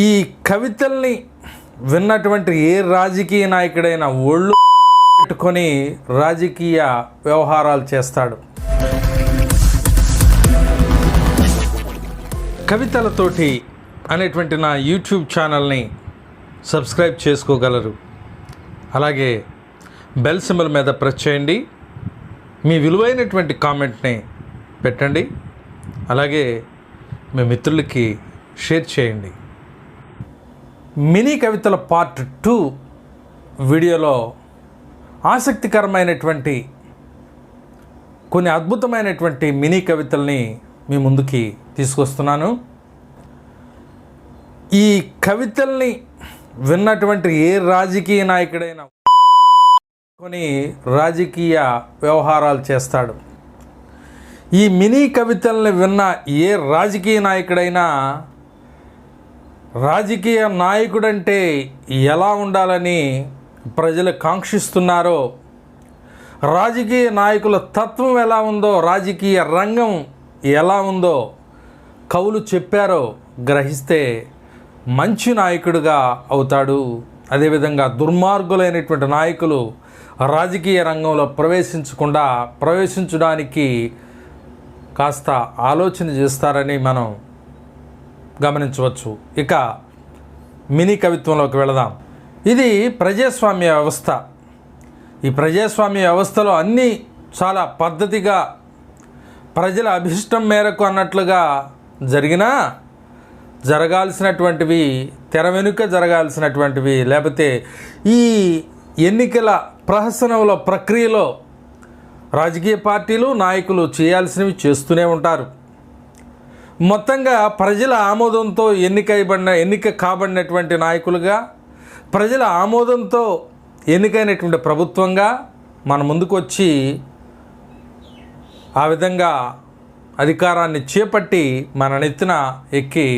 ఈ కవితల్ని విన్నటువంటి ఏ రాజకీయ నాయకుడైనా ఒళ్ళు పెట్టుకొని రాజకీయ వ్యవహారాలు చేస్తాడు. కవితలతోటి అనేటువంటి నా యూట్యూబ్ ఛానల్ని సబ్స్క్రైబ్ చేసుకోగలరు. అలాగే బెల్ సింబల్ మీద ప్రెస్ చేయండి. మీ విలువైనటువంటి కామెంట్ని పెట్టండి. అలాగే మీ మిత్రులకి షేర్ చేయండి. మినీ కవితల పార్ట్ 2 వీడియోలో ఆసక్తికరమైనటువంటి కొన్ని అద్భుతమైనటువంటి మినీ కవితల్ని మీ ముందుకి తీసుకొస్తున్నాను. ఈ కవితల్ని విన్నటువంటి ఏ రాజకీయ నాయకుడైనా కొన్ని రాజకీయ వ్యవహారాలు చేస్తాడు. ఈ మినీ కవితల్ని విన్న ఏ రాజకీయ నాయకుడైనా రాజకీయ నాయకుడంటే ఎలా ఉండాలని ప్రజలు కాంక్షిస్తున్నారో, రాజకీయ నాయకుల తత్వం ఎలా ఉందో, రాజకీయ రంగం ఎలా ఉందో కవులు చెప్పారో గ్రహిస్తే మంచి నాయకుడిగా అవుతాడు. అదేవిధంగా దుర్మార్గులైనటువంటి నాయకులు రాజకీయ రంగంలో ప్రవేశించడానికి కాస్త ఆలోచన చేస్తారని మనం గమనించవచ్చు. ఇక మినీ కవిత్వంలోకి వెళదాం. ఇది ప్రజాస్వామ్య వ్యవస్థ. ఈ ప్రజాస్వామ్య వ్యవస్థలో అన్నీ చాలా పద్ధతిగా ప్రజల అభిష్టం మేరకు అన్నట్లుగా జరిగినా జరగాల్సినటువంటివి తెర వెనుక జరగాల్సినటువంటివి, లేకపోతే ఈ ఎన్నికల ప్రహసనంలో ప్రక్రియలో రాజకీయ పార్టీలు నాయకులు చేయాల్సినవి చేస్తూనే ఉంటారు. మొత్తంగా ప్రజల ఆమోదంతో ఎన్నిక కాబడినటువంటి నాయకులుగా, ప్రజల ఆమోదంతో ఎన్నికైనటువంటి ప్రభుత్వంగా మన ముందుకు వచ్చి ఆ విధంగా అధికారాన్ని చేపట్టి మన నెత్తిన ఎక్కి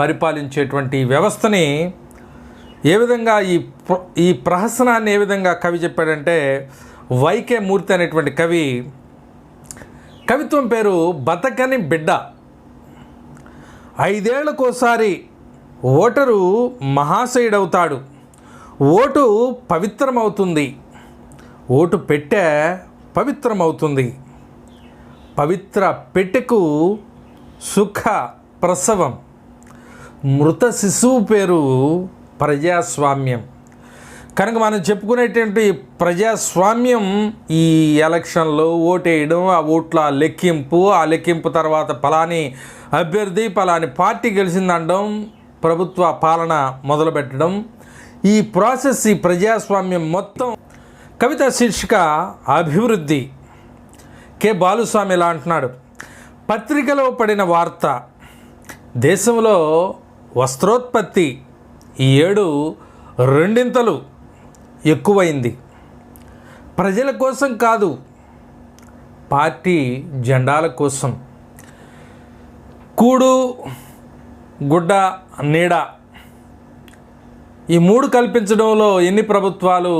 పరిపాలించేటువంటి వ్యవస్థని ఏ విధంగా ఈ ప్రహసనాన్ని ఏ విధంగా కవి చెప్పాడంటే, వైకే మూర్తి అనేటువంటి కవి, కవిత్వం పేరు బతకని బిడ్డ. 5 ఏళ్లకోసారి ఓటరు మహాశయుడవుతాడు. ఓటు పవిత్రమవుతుంది. ఓటు పెట్టె పవిత్రమవుతుంది. పవిత్ర పెట్టెకు సుఖ ప్రసవం. మృత శిశువు పేరు ప్రజాస్వామ్యం. కనుక మనం చెప్పుకునేటువంటి ప్రజాస్వామ్యం ఈ ఎలక్షన్లో ఓటేయడం, ఆ ఓట్ల లెక్కింపు, ఆ లెక్కింపు తర్వాత పలాని అభ్యర్థి పలాని పార్టీ గెలిచిందనడం, ప్రభుత్వ పాలన మొదలుపెట్టడం, ఈ ప్రాసెస్, ఈ ప్రజాస్వామ్యం మొత్తం. కవిత శీర్షిక అభివృద్ధి. కె బాలుస్వామి ఇలా అంటున్నాడు: పత్రికలో పడిన వార్త, దేశంలో వస్త్రోత్పత్తి ఈ ఏడు 2 ఎక్కువైంది. ప్రజల కోసం కాదు, పార్టీ జెండాల కోసం. కూడు గుడ్డ నీడ ఈ 3 కల్పించడంలో ఎన్ని ప్రభుత్వాలు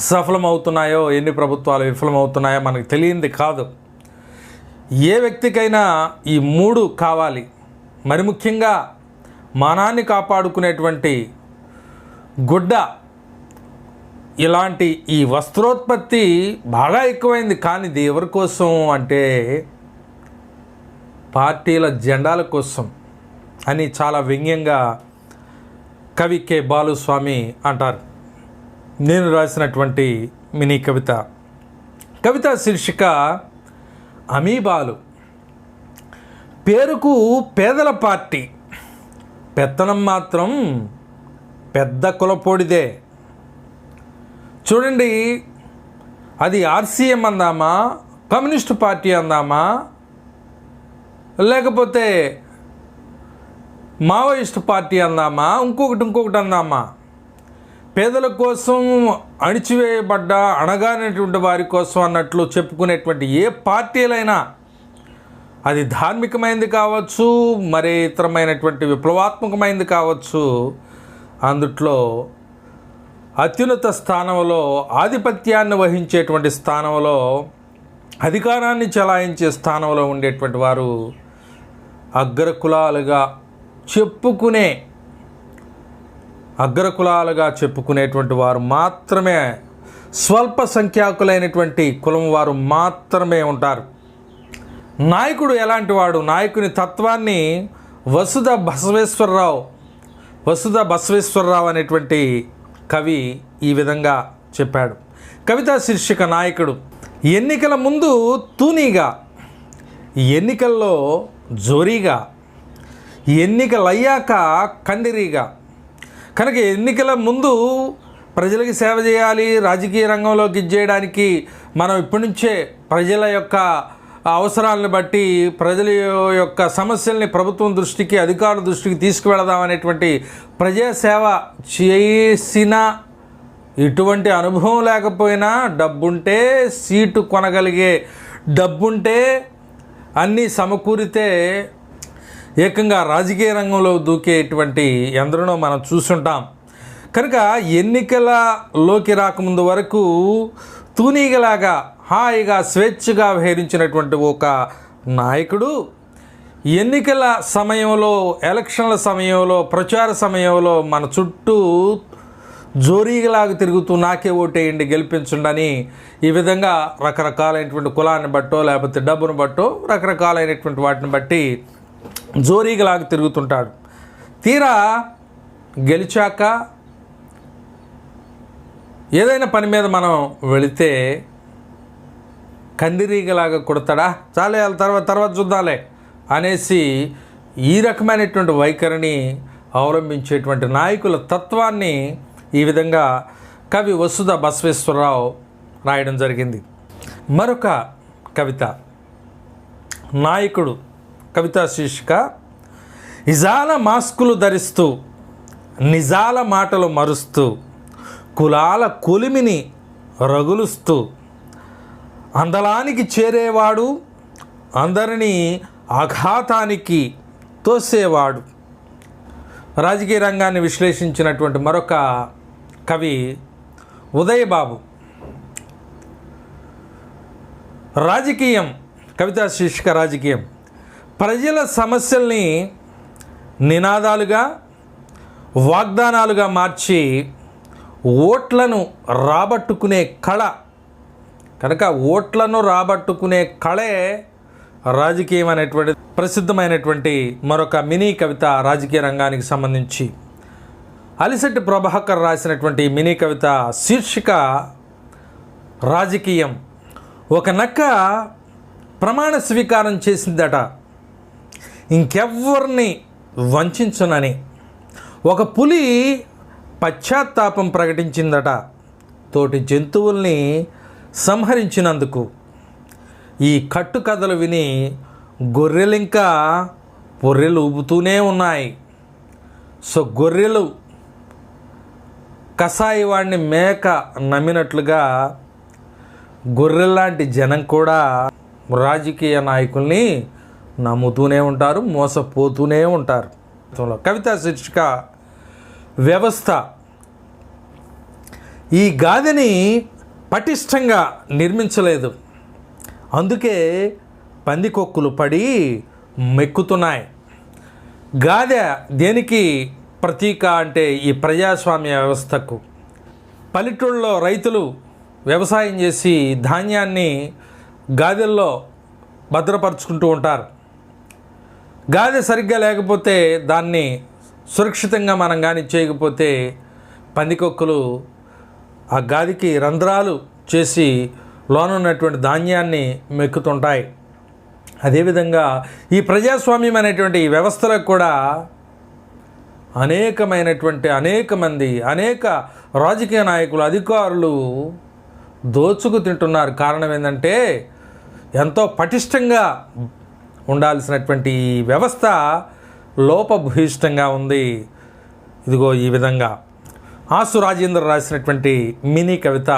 సఫలమవుతున్నాయో, ఎన్ని ప్రభుత్వాలు విఫలమవుతున్నాయో మనకు తెలియంది కాదు. ఏ వ్యక్తికైనా ఈ 3 కావాలి. మరి ముఖ్యంగా మానాన్ని కాపాడుకునేటువంటి గుడ్డ, ఇలాంటి ఈ వస్త్రోత్పత్తి బాగా ఎక్కువైంది. కానీ ఇది ఎవరి కోసం అంటే పార్టీల జెండాల కోసం అని చాలా వ్యంగ్యంగా కవి కె బాలుస్వామి అంటారు. నేను రాసినటువంటి మినీ కవిత. కవిత శీర్షిక అమీబాలు. పేరుకు పేదల పార్టీ, పెత్తనం మాత్రం పెద్ద కులపోడిదే. చూడండి, అది ఆర్సీఎం అందామా, కమ్యూనిస్టు పార్టీ అందామా, లేకపోతే మావోయిస్టు పార్టీ అందామా, ఇంకొకటి అందామా, పేదల కోసం అణిచివేయబడ్డ అణగానటువంటి వారి కోసం అన్నట్లు చెప్పుకునేటువంటి ఏ పార్టీలైనా, అది ధార్మికమైనది కావచ్చు, మరే ఇతరమైనటువంటి విప్లవాత్మకమైనది కావచ్చు, అందుట్లో అత్యున్నత స్థానంలో, ఆధిపత్యాన్ని వహించేటువంటి స్థానంలో, అధికారాన్ని చెలాయించే స్థానంలో ఉండేటువంటి వారు అగ్రకులాలుగా చెప్పుకునే అగ్రకులాలుగా చెప్పుకునేటువంటి వారు మాత్రమే, స్వల్ప సంఖ్యాకులైనటువంటి కులం వారు మాత్రమే ఉంటారు. నాయకుడు ఎలాంటి వాడు? నాయకుని తత్వాన్ని వసుధ బసవేశ్వరరావు అనేటువంటి కవి ఈ విధంగా చెప్పాడు. కవితా శీర్షిక నాయకుడు. ఎన్నికల ముందు తూనీగా, ఎన్నికల్లో జోరీగా, ఎన్నికలయ్యాక కందిరీగా. కనుక ఎన్నికల ముందు ప్రజలకి సేవ చేయాలి, రాజకీయ రంగంలోకి ఇచ్చేయడానికి మనం ఇప్పటి నుంచే ప్రజల యొక్క అవసరాలను బట్టి, ప్రజల యొక్క సమస్యల్ని ప్రభుత్వం దృష్టికి, అధికారుల దృష్టికి తీసుకువెళదాం అనేటువంటి ప్రజాసేవ చేసిన, ఇటువంటి అనుభవం లేకపోయినా డబ్బుంటే, సీటు కొనగలిగే డబ్బుంటే, అన్నీ సమకూరితే ఏకంగా రాజకీయ రంగంలో దూకేటువంటి ఎందరినో మనం చూసుంటాం. కనుక ఎన్నికలలోకి రాకముందు వరకు తూనీగలాగా హాయిగా స్వేచ్ఛగా వ్యవహరించినటువంటి ఒక నాయకుడు ఎన్నికల సమయంలో, ఎలక్షన్ల సమయంలో, ప్రచార సమయంలో మన చుట్టూ జోరీగలాగా తిరుగుతూ నాకే ఓటేయండి, గెలిపించండి అని ఈ విధంగా రకరకాలైనటువంటి కులాన్ని బట్టో లేకపోతే డబ్బును బట్టో రకరకాలైనటువంటి వాటిని బట్టి జోరీగలాగా తిరుగుతుంటాడు. తీరా గెలిచాక ఏదైనా పని మీద మనం వెళితే కందిరీగలాగా కొడతాడా, చాలే తర్వాత చూద్దాలే అనేసి ఈ రకమైనటువంటి వైఖరిని అవలంబించేటువంటి నాయకుల తత్వాన్ని ఈ విధంగా కవి వసుధ బసవేశ్వరరావు రాయడం జరిగింది. మరొక కవిత నాయకుడు. కవితా శీర్షిక ఇజాల మాస్కులు ధరిస్తూ, నిజాల మాటలు మరుస్తూ, కులాల కొలిమిని రగులుస్తూ, అందలానికి చేరేవాడు, అందరినీ ఆఘాతానికి తోసేవాడు. రాజకీయ రంగాన్ని విశ్లేషించినటువంటి మరొక కవి ఉదయబాబు. రాజకీయం. కవితా శీర్షిక రాజకీయం. ప్రజల సమస్యల్ని నినాదాలుగా, వాగ్దానాలుగా మార్చి ఓట్లను రాబట్టుకునే కళ. కనుక ఓట్లను రాబట్టుకునే కళే రాజకీయం అనేటువంటి ప్రసిద్ధమైనటువంటి మరొక మినీ కవిత రాజకీయ రంగానికి సంబంధించి. అలిశెట్టి ప్రభాకర్ రాసినటువంటి మినీ కవిత శీర్షిక రాజకీయం. ఒక నక్క ప్రమాణ స్వీకారం చేసిందట, ఇంకెవ్వరిని వంచనని. ఒక పులి పశ్చాత్తాపం ప్రకటించిందట, తోటి జంతువుల్ని సంహరించినందుకు. ఈ కట్టుకథలు విని గొర్రెలింకా పొర్రెలు ఊపుతూనే ఉన్నాయి. సో గొర్రెలు కసాయి వాడిని మేక నమ్మినట్లుగా గొర్రెల్లాంటి జనం కూడా రాజకీయ నాయకుల్ని నమ్ముతూనే ఉంటారు, మోసపోతూనే ఉంటారు. కవితా శీర్షిక వ్యవస్థ. ఈ గాదెని పటిష్టంగా నిర్మించలేదు, అందుకే పందికొక్కులు పడి మెక్కుతున్నాయి. గాదె దేనికి ప్రతీక అంటే ఈ ప్రజాస్వామ్య వ్యవస్థకు. పల్లెటూళ్ళలో రైతులు వ్యవసాయం చేసి ధాన్యాన్ని గాదెల్లో భద్రపరుచుకుంటూ ఉంటారు. గాదె సరిగ్గా లేకపోతే, దాన్ని సురక్షితంగా మనం కానీ చేయకపోతే పందికొక్కులు ఆ గాదికి రంధ్రాలు చేసి లోన ఉన్నటువంటి ధాన్యాన్ని మెక్కుతుంటాయి. అదేవిధంగా ఈ ప్రజాస్వామ్యం అనేటువంటి ఈ వ్యవస్థలకు కూడా అనేక మంది రాజకీయ నాయకులు, అధికారులు దోచుకు తింటున్నారు. కారణం ఏంటంటే ఎంతో పటిష్టంగా ఉండాల్సినటువంటి ఈ వ్యవస్థ లోపభూయిష్టంగా ఉంది. ఇదిగో ఈ విధంగా ఆసు రాజేంద్ర రాసినటువంటి మినీ కవిత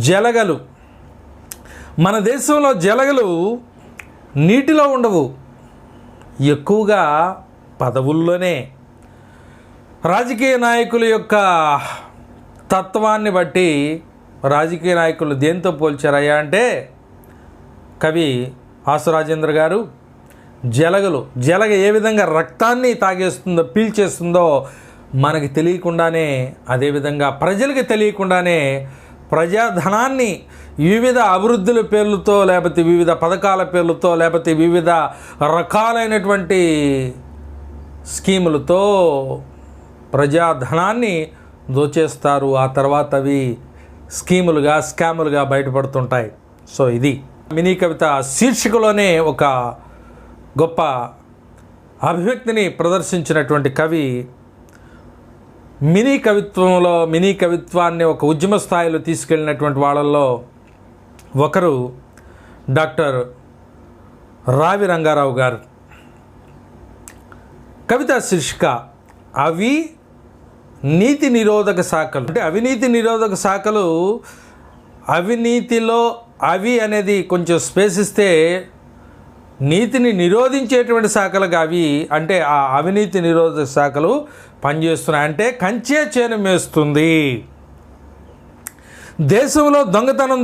జలగలు. మన దేశంలో జలగలు నీటిలో ఉండవు, ఎక్కువగా పదవుల్లోనే. రాజకీయ నాయకుల యొక్క తత్వాన్ని బట్టి రాజకీయ నాయకులు దేంతో పోల్చారయ్యా అంటే కవి ఆసు రాజేంద్ర గారు జలగ ఏ విధంగా రక్తాన్ని తాగేస్తుందో, పీల్చేస్తుందో మనకి తెలియకుండానే, అదేవిధంగా ప్రజలకి తెలియకుండానే ప్రజాధనాన్ని వివిధ అభివృద్ధుల పేర్లతో, లేకపోతే వివిధ పథకాల పేర్లతో, లేకపోతే వివిధ రకాలైనటువంటి స్కీములతో ప్రజాధనాన్ని దోచేస్తారు. ఆ తర్వాత అవి స్కాములుగా బయటపడుతుంటాయి. సో ఇది మినీ కవిత శీర్షికలోనే ఒక గొప్ప అభివ్యక్తిని ప్రదర్శించినటువంటి కవి. మినీ కవిత్వాన్ని ఒక ఉద్యమ స్థాయిలో తీసుకెళ్ళినటువంటి వాళ్ళల్లో ఒకరు డాక్టర్ రావి రంగారావు గారు. కవితా శీర్షిక అవినీతి నిరోధక శాఖలు. అంటే అవినీతి నిరోధక శాఖలు, అవినీతిలో అవి అనేది కొంచెం స్పేస్ ఇస్తే నీతిని నిరోధించేటువంటి శాఖలుగా అవి, అంటే ఆ అవినీతి నిరోధక శాఖలు పనిచేస్తున్నాయి. అంటే కంచే చేను మేస్తుంది. దేశంలో దొంగతనం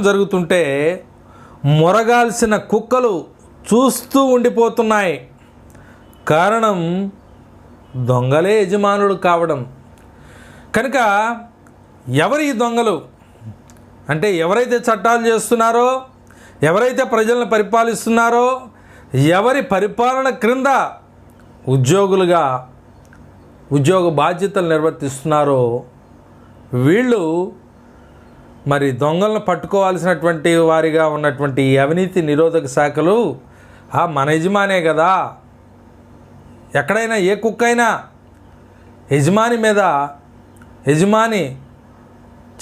జరుగుతుంటే మొరగాల్సిన కుక్కలు చూస్తూ ఉండిపోతున్నాయి. కారణం దొంగలే యజమానులు కావడం. కనుక ఎవరు ఈ దొంగలు అంటే, ఎవరైతే చట్టాలు చేస్తున్నారో, ఎవరైతే ప్రజలను పరిపాలిస్తున్నారో, ఎవరి పరిపాలన క్రింద ఉద్యోగ బాధ్యతలు నిర్వర్తిస్తున్నారో వీళ్ళు మరి దొంగలను పట్టుకోవాల్సినటువంటి వారిగా ఉన్నటువంటి ఈ అవినీతి నిరోధక శాఖలు మన యజమానే కదా. ఎక్కడైనా ఏ కుక్కైనా యజమాని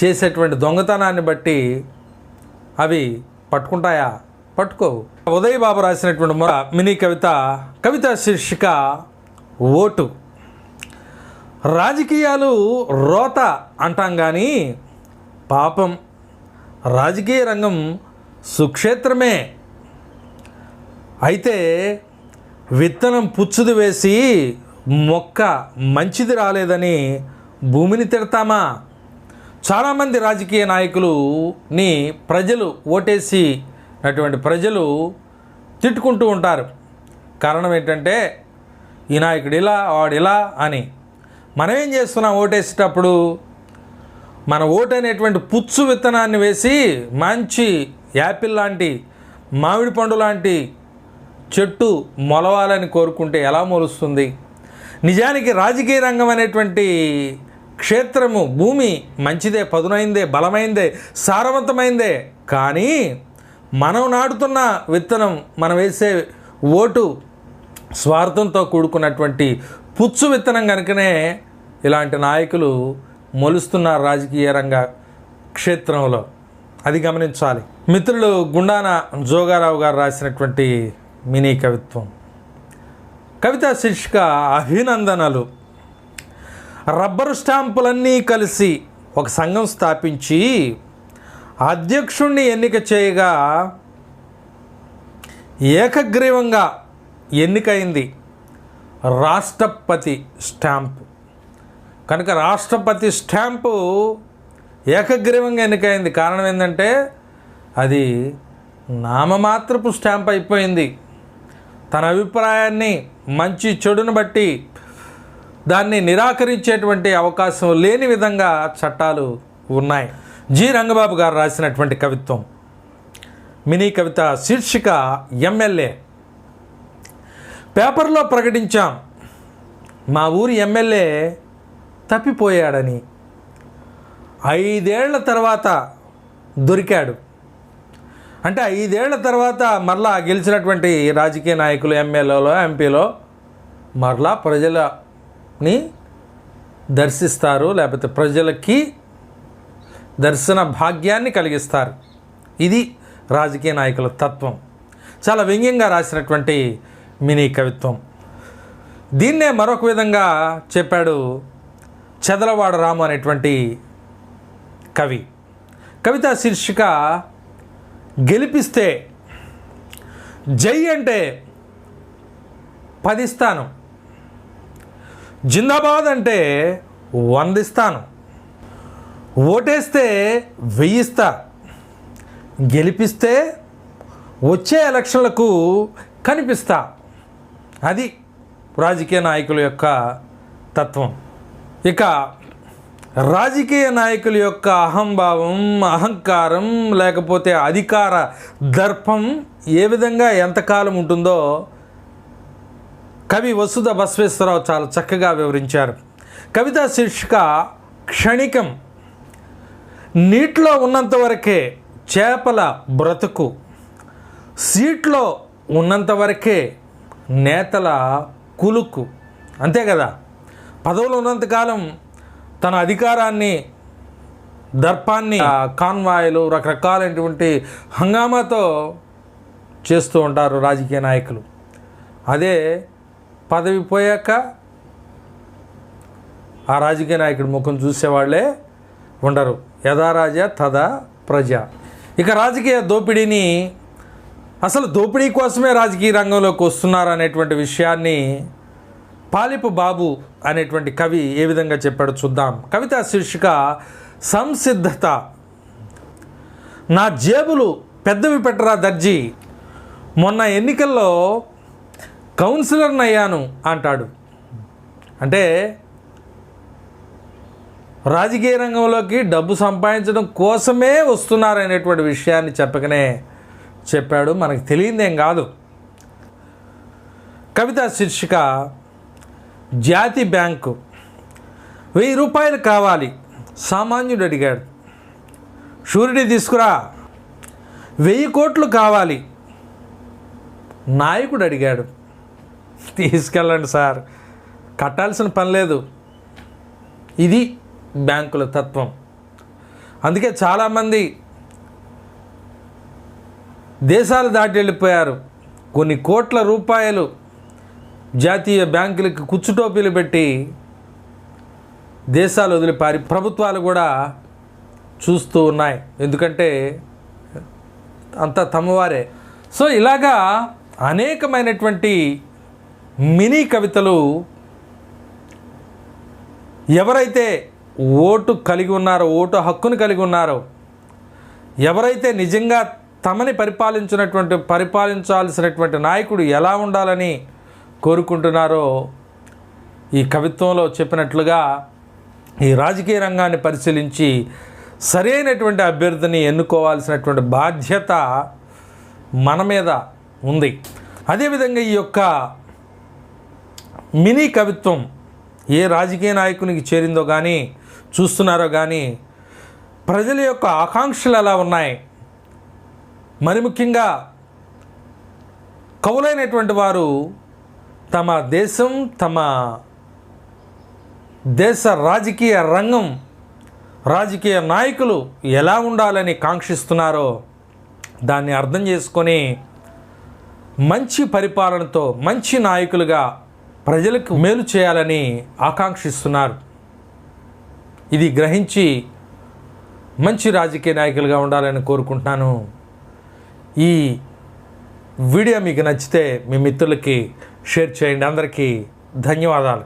చేసేటువంటి దొంగతనాన్ని బట్టి అవి పట్టుకుంటాయా? పట్టుకోవు. ఉదయ్ బాబు రాసినటువంటి మినీ కవిత శీర్షిక ఓటు. రాజకీయాలు రోత అంటాం కానీ పాపం రాజకీయ రంగం సుక్షేత్రమే. అయితే విత్తనం పుచ్చుది వేసి మొక్క మంచిది రాలేదని భూమిని తిడతామా? చాలామంది రాజకీయ నాయకులని ప్రజలు తిట్టుకుంటూ ఉంటారు. కారణం ఏంటంటే ఈ నాయకుడు ఇలా, వాడు ఇలా అని. మనం ఏం చేస్తున్నాం? ఓటేసేటప్పుడు మన ఓటు అనేటువంటి పుచ్చు విత్తనాన్ని వేసి మంచి యాపిల్ లాంటి, మామిడి పండు లాంటి చెట్టు మొలవాలని కోరుకుంటే ఎలా మొలుస్తుంది? నిజానికి రాజకీయ రంగం అనేటువంటి క్షేత్రము, భూమి మంచిదే, పదునైందే, బలమైందే, సారవంతమైందే. కానీ మనం నాటుతున్న విత్తనం, మనం వేసే ఓటు స్వార్థంతో కూడుకున్నటువంటి పుచ్చు విత్తనం కనుకనే ఇలాంటి నాయకులు మొలుస్తున్నారు రాజకీయ రంగ క్షేత్రంలో. అది గమనించాలి. మిత్రులు గుండాన జోగారావు గారు రాసినటువంటి మినీ కవితా శీర్షిక అభినందనలు. రబ్బరు స్టాంపులన్నీ కలిసి ఒక సంఘం స్థాపించి అధ్యక్షుణ్ణి ఎన్నిక చేయగా ఏకగ్రీవంగా ఎన్నికైంది రాష్ట్రపతి స్టాంపు. కనుక రాష్ట్రపతి స్టాంపు ఏకగ్రీవంగా ఎన్నికైంది. కారణం ఏంటంటే అది నామమాత్రపు స్టాంప్ అయిపోయింది. తన అభిప్రాయాన్ని మంచి చెడును బట్టి దాన్ని నిరాకరించేటువంటి అవకాశం లేని విధంగా చట్టాలు ఉన్నాయి. జి రంగబాబు గారు రాసినటువంటి కవిత్వం. మినీ కవిత శీర్షిక ఎమ్మెల్యే. పేపర్లో ప్రకటించాం, మా ఊరి ఎమ్మెల్యే తప్పిపోయాడని. 5 ఏళ్ల తర్వాత దొరికాడు. అంటే 5 ఏళ్ల తర్వాత మరలా గెలిచినటువంటి రాజకీయ నాయకులు, ఎమ్మెల్యేలో, ఎంపీలో మరలా ప్రజలని దర్శిస్తారు, లేకపోతే ప్రజలకి దర్శన భాగ్యాన్ని కలిగిస్తారు. ఇది రాజకీయ నాయకుల తత్వం. చాలా వ్యంగ్యంగా రాసినటువంటి మినీ కవిత్వం. దీన్నే మరొక విధంగా చెప్పాడు చదలవాడ రాము అనేటువంటి కవి. కవితా శీర్షిక గెలిపిస్తే. జై అంటే 10 ఇస్తాను, జిందాబాద్ అంటే 100 ఇస్తాను, ఓటేస్తే 1000 ఇస్తా, గెలిపిస్తే వచ్చే ఎలక్షన్లకు కనిపిస్తా. అది రాజకీయ నాయకుల యొక్క తత్వం. ఇక రాజకీయ నాయకుల యొక్క అహంభావం, అహంకారం, లేకపోతే అధికార దర్పం ఏ విధంగా ఎంతకాలం ఉంటుందో కవి వసుధ బసవేశ్వరరావు చాలా చక్కగా వివరించారు. కవిత శీర్షిక క్షణికం. నీటిలో ఉన్నంత వరకే చేపల బ్రతుకు, సీట్లో ఉన్నంత వరకే నేతల కులుకు. అంతే కదా, పదవులు ఉన్నంతకాలం తన అధికారాన్ని, దర్పాన్ని కాన్వాయ్లు, రకరకాలైనటువంటి హంగామాతో చేస్తూ ఉంటారు రాజకీయ నాయకులు. అదే పదవి పోయాక ఆ రాజకీయ నాయకుడి ముఖం చూసేవాళ్లే ఉండరు. యథా రాజా తదా ప్రజ. ఇక రాజకీయ దోపిడీని, అసలు దోపిడీ కోసమే రాజకీయ రంగంలోకి వస్తున్నారు అనేటువంటి విషయాన్ని పాలిపు బాబు అనేటువంటి కవి ఏ విధంగా చెప్పాడో చూద్దాం. కవిత శీర్షిక సంసిద్ధత. నా జేబులు పెద్దవి పెట్టరా దర్జీ, మొన్న ఎన్నికల్లో కౌన్సిలర్ని అయ్యాను అంటాడు. అంటే రాజకీయ రంగంలోకి డబ్బు సంపాదించడం కోసమే వస్తున్నారనేటువంటి విషయాన్ని చెప్పకనే చెప్పాడు. మనకు తెలియదేం కాదు. కవిత శీర్షిక జాతి బ్యాంకు. 1000 రూపాయలు కావాలి, సామాన్యుడు అడిగాడు. షూరిటీ తీసుకురా. 1000 కోట్లు కావాలి, నాయకుడు అడిగాడు. తీసుకెళ్ళండి సార్, కట్టాల్సిన పని లేదు. ఇది బ్యాంకుల తత్వం. అందుకే చాలామంది దేశాలు దాటి వెళ్ళిపోయారు. కొన్ని కోట్ల రూపాయలు జాతీయ బ్యాంకులకి కుచ్చుటోపీలు పెట్టి దేశాలు వదిలిపారి ప్రభుత్వాలు కూడా చూస్తూ ఉన్నాయి. ఎందుకంటే అంతా తమవారే. సో ఇలాగా అనేకమైనటువంటి మినీ కవితలు ఎవరైతే ఓటు కలిగి ఉన్నారో, ఓటు హక్కును కలిగి ఉన్నారో, ఎవరైతే నిజంగా తమని పరిపాలించాల్సినటువంటి నాయకుడు ఎలా ఉండాలని కోరుకుంటున్నారో, ఈ కవిత్వంలో చెప్పినట్లుగా ఈ రాజకీయ రంగాన్ని పరిశీలించి సరైనటువంటి అభ్యర్థిని ఎన్నుకోవాల్సినటువంటి బాధ్యత మన మీద ఉంది. అదేవిధంగా ఈ యొక్క మినీ కవిత్వం ఏ రాజకీయ నాయకునికి చేరిందో కానీ, చూస్తున్నారో కానీ, ప్రజల యొక్క ఆకాంక్షలు ఎలా ఉన్నాయి, మరి ముఖ్యంగా కవులైనటువంటి వారు తమ దేశం, తమ దేశ రాజకీయ రంగం, రాజకీయ నాయకులు ఎలా ఉండాలని కాంక్షిస్తున్నారో దాన్ని అర్థం చేసుకొని మంచి పరిపాలనతో మంచి నాయకులుగా ప్రజలకు మేలు చేయాలని ఆకాంక్షిస్తున్నారు. ఇది గ్రహించి మంచి రాజకీయ నాయకులుగా ఉండాలని కోరుకుంటున్నాను. ఈ వీడియో మీకు నచ్చితే మీ మిత్రులకి షేర్ చేయండి. అందరికీ ధన్యవాదాలు.